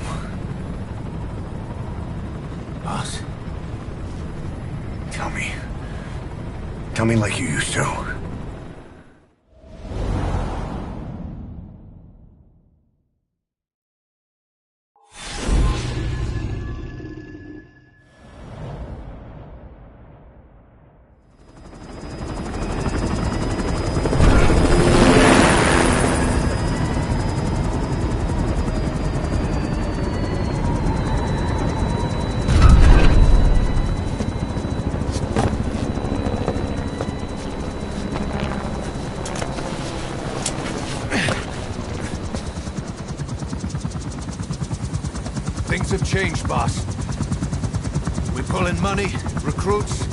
him. Boss? Tell me. Tell me like you used to. Things have changed, boss. We pull in money, recruits,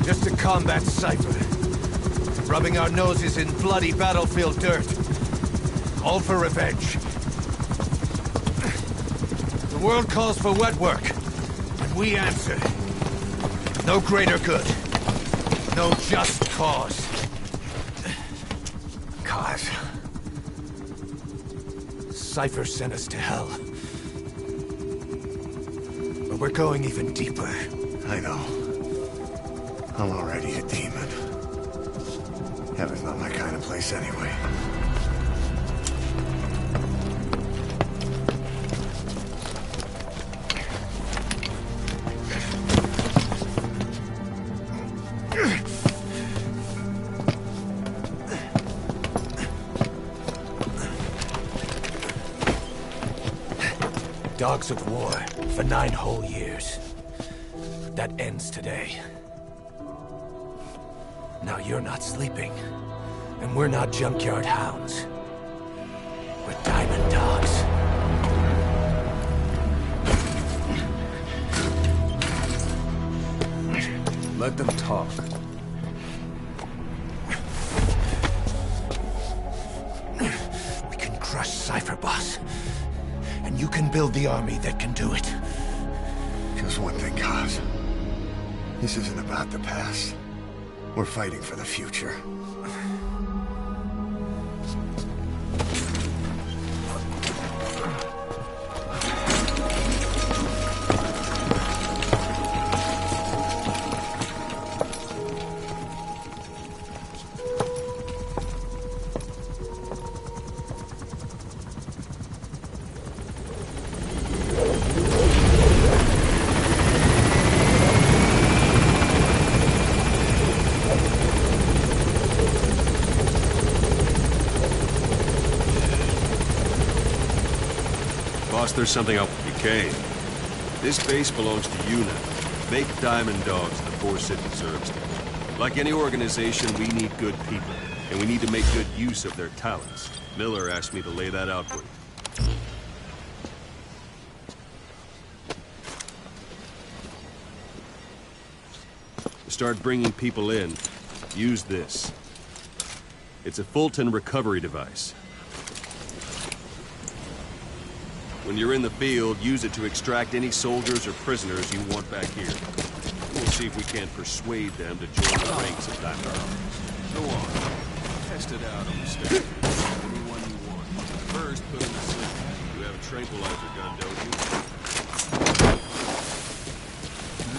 just to combat Cypher. Rubbing our noses in bloody battlefield dirt. All for revenge. The world calls for wet work, and we answer. No greater good. No just cause. Cause? Cypher sent us to hell. But we're going even deeper. I know. I'm already a demon. Heaven's not my kind of place anyway. Dogs of war for 9 whole years. That ends today. Now you're not sleeping, and we're not junkyard hounds. We're diamond dogs. Let them talk. We can crush Cypher, boss. And you can build the army that can do it. Just one thing, Kaz. This isn't about the past. We're fighting for the future. Boss, there's something up with Kane. This base belongs to you now. Make Diamond Dogs the force it deserves. Like any organization, we need good people, and we need to make good use of their talents. Miller asked me to lay that out for you. To start bringing people in, use this. It's a Fulton recovery device. When you're in the field, use it to extract any soldiers or prisoners you want back here. We'll see if we can't persuade them to join the ranks of Diamond Dogs. Go on. Test it out on the staff. Anyone you want. First, put them to sleep. You have a tranquilizer gun, don't you?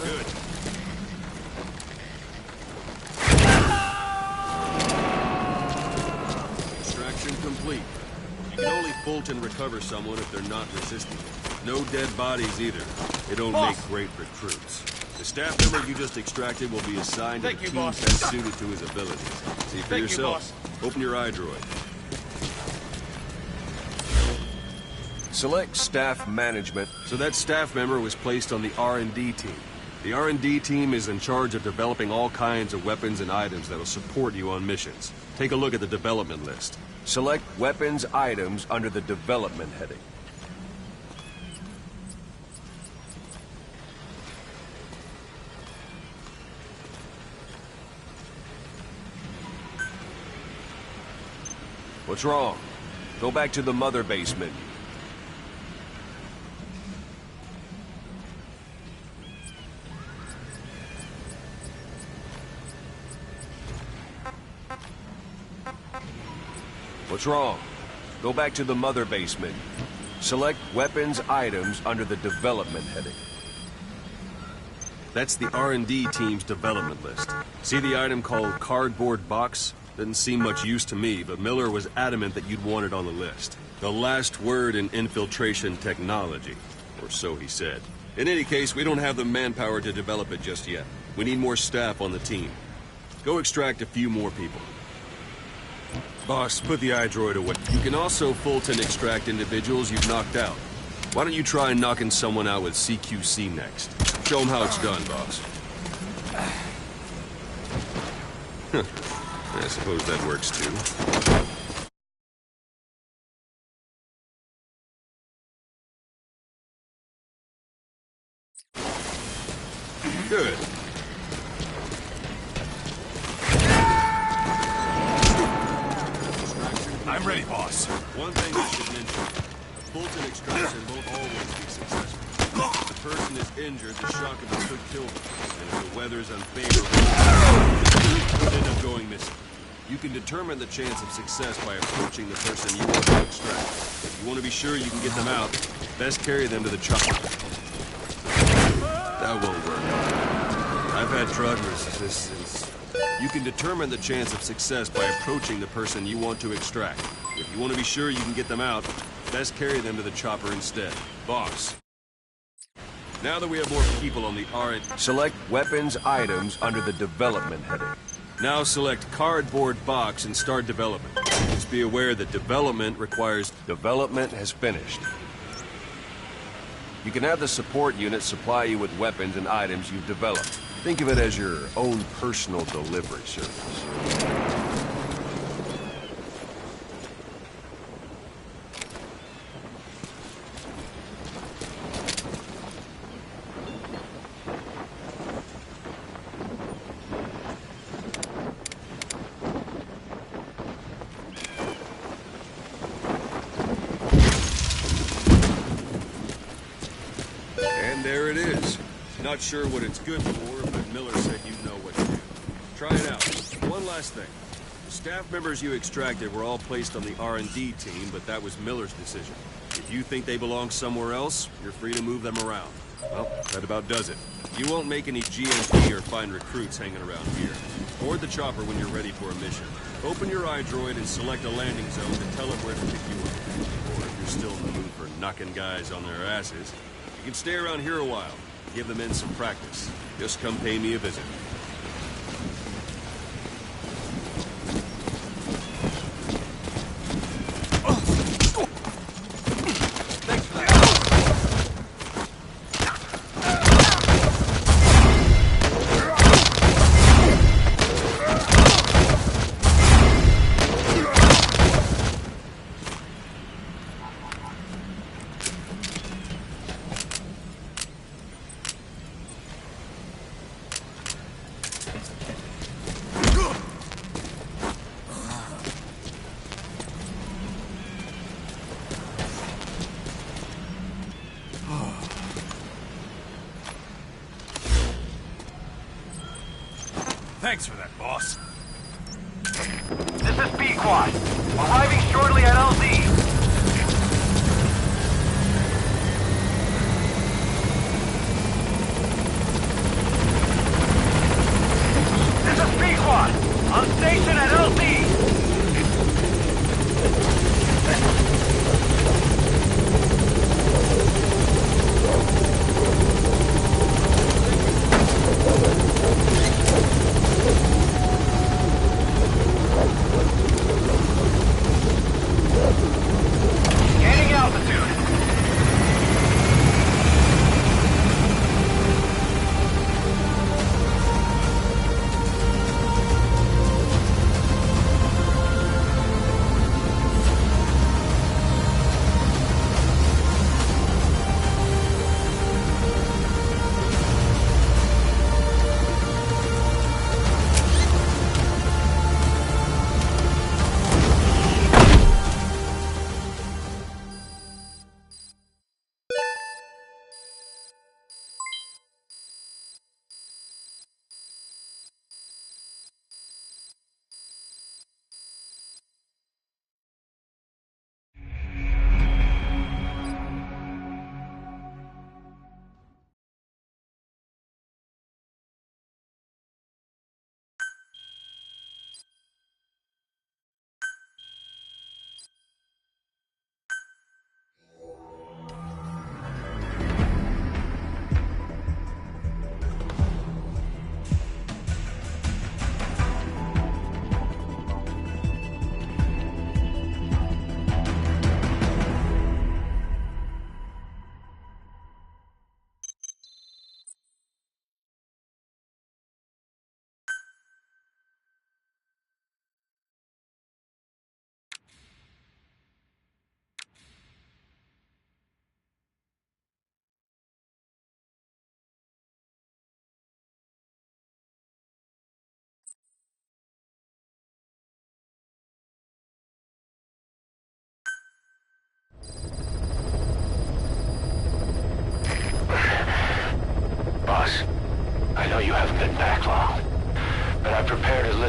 Good. Extraction complete. You can only Fulton recover someone if they're not resisting. No dead bodies either. They don't make great recruits. The staff member you just extracted will be assigned to the team best suited to his abilities. See for yourself. Open your iDroid. Select staff management. So that staff member was placed on the R&D team. The R&D team is in charge of developing all kinds of weapons and items that will support you on missions. Take a look at the development list. Select weapons items under the development heading. What's wrong? Go back to the mother base menu. What's wrong? Go back to the mother base menu. Select Weapons Items under the Development heading. That's the R&D team's development list. See the item called Cardboard Box? Didn't seem much use to me, but Miller was adamant that you'd want it on the list. The last word in infiltration technology, or so he said. In any case, we don't have the manpower to develop it just yet. We need more staff on the team. Go extract a few more people. Boss, put the iDroid away. You can also Fulton extract individuals you've knocked out. Why don't you try knocking someone out with CQC next? Show them how it's done, boss. I suppose that works too. Good. I'm ready, boss. One thing I should mention. A Fulton extraction won't always be successful. If the person is injured, the shock of it could kill them. And if the weather's unfavorable, it could end up going missing. You can determine the chance of success by approaching the person you want to extract. If you want to be sure you can get them out, best carry them to the chopper. That won't work. I've had drug resistance. You can determine the chance of success by approaching the person you want to extract. If you want to be sure you can get them out, best carry them to the chopper instead. Boss. Now that we have more people on the R&D... Select Weapons Items under the Development heading. Now select Cardboard Box and start development. Just be aware that development requires... Development has finished. You can have the support unit supply you with weapons and items you've developed. Think of it as your own personal delivery service. And there it is. Not sure what it's good for, but Miller said you know what to do. Try it out. One last thing. The staff members you extracted were all placed on the R&D team, but that was Miller's decision. If you think they belong somewhere else, you're free to move them around. Well, that about does it. You won't make any GMP or find recruits hanging around here. Board the chopper when you're ready for a mission. Open your iDroid and select a landing zone to tell it where to pick you up. Or if you're still in the mood for knocking guys on their asses, you can stay around here a while. Give the men some practice. Just come pay me a visit. Thanks for that. Thanks for that, boss. This is B-Quad. Arriving shortly at LZ. This is B-Quad. On station at LZ.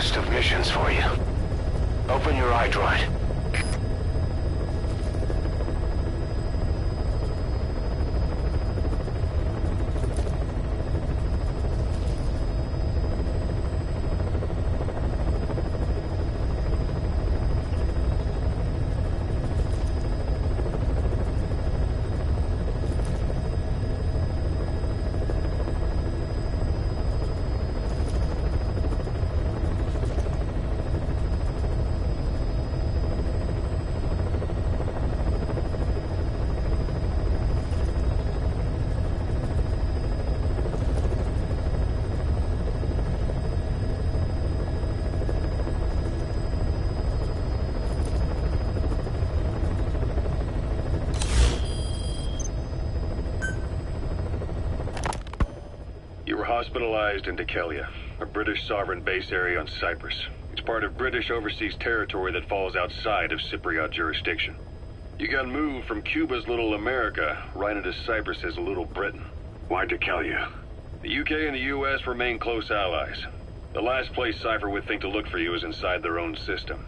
list of missions for you. Open your iDroid. You were hospitalized in Dikelia, a British sovereign base area on Cyprus. It's part of British overseas territory that falls outside of Cypriot jurisdiction. You got moved from Cuba's Little America right into Cyprus's Little Britain. Why Dikelia? The UK and the US remain close allies. The last place Cypher would think to look for you is inside their own system.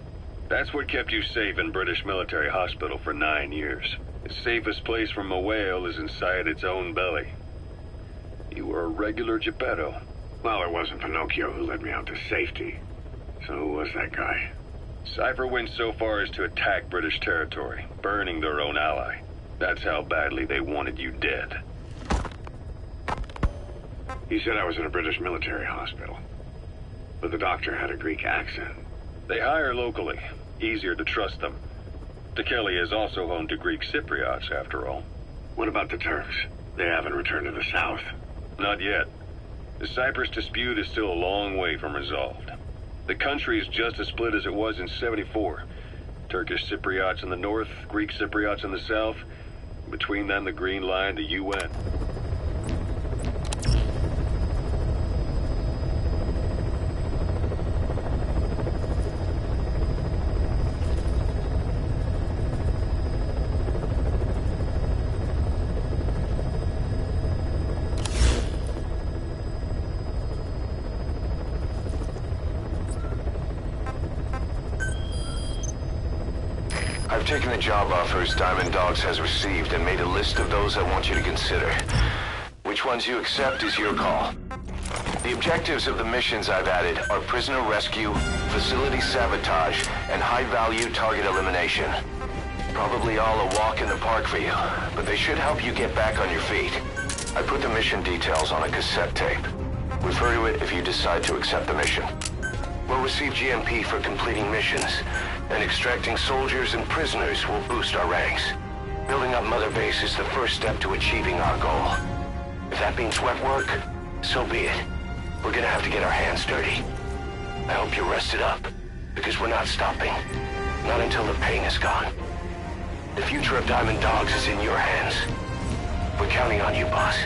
That's what kept you safe in British military hospital for 9 years. The safest place from a whale is inside its own belly. You were a regular Geppetto. Well, it wasn't Pinocchio who led me out to safety. So who was that guy? Cypher went so far as to attack British territory, burning their own ally. That's how badly they wanted you dead. He said I was in a British military hospital. But the doctor had a Greek accent. They hire locally. Easier to trust them. Dikelia is also home to Greek Cypriots, after all. What about the Turks? They haven't returned to the south. Not yet. The Cyprus dispute is still a long way from resolved. The country is just as split as it was in '74. Turkish Cypriots in the north, Greek Cypriots in the south. Between them, the Green Line, the UN. I've taken the job offers Diamond Dogs has received and made a list of those I want you to consider. Which ones you accept is your call. The objectives of the missions I've added are prisoner rescue, facility sabotage, and high-value target elimination. Probably all a walk in the park for you, but they should help you get back on your feet. I put the mission details on a cassette tape. Refer to it if you decide to accept the mission. We'll receive GMP for completing missions, and extracting soldiers and prisoners will boost our ranks. Building up Mother Base is the first step to achieving our goal. If that means wet work, so be it. We're gonna have to get our hands dirty. I hope you're rested up, because we're not stopping. Not until the pain is gone. The future of Diamond Dogs is in your hands. We're counting on you, boss.